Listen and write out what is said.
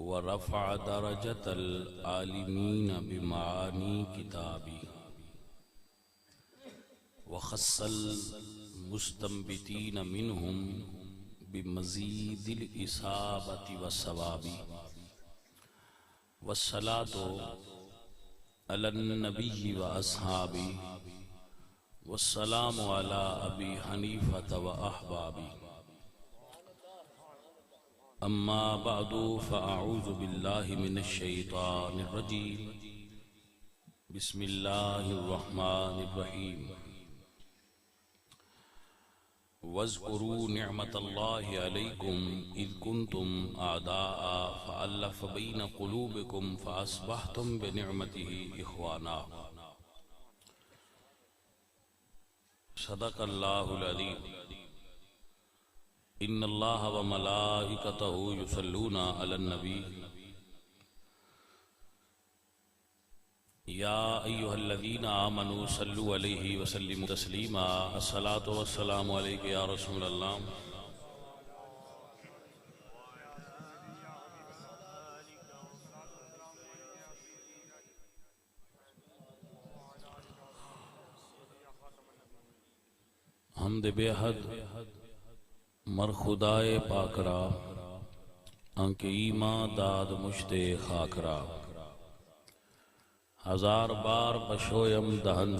ورفع درجة العالمين بمعاني كتابي وخص المستنبتين منهم بمزيد الإصابة والصواب والصلاة على النبي وأصحابه والسلام على أبي حنيفة وأحبابي أما بعد فأعوذ بالله من الشيطان الرجيم بسم الله الرحمن الرحيم واذكروا نعمة الله عليكم إذ كنتم أعداء فألف بين قلوبكم فأصبحتم بنعمته إخوانا صدق الله العظيم إن الله وملائكته يصلون على النبي يا أيها الذين آمنوا صلوا عليه وسلموا تسليما الصلاة والسلام عليك يا رسول الله حمد بے حد مر خدائے پاکرا انک ایمان داد مشتے خاکرا ہزار بار بشویم دہن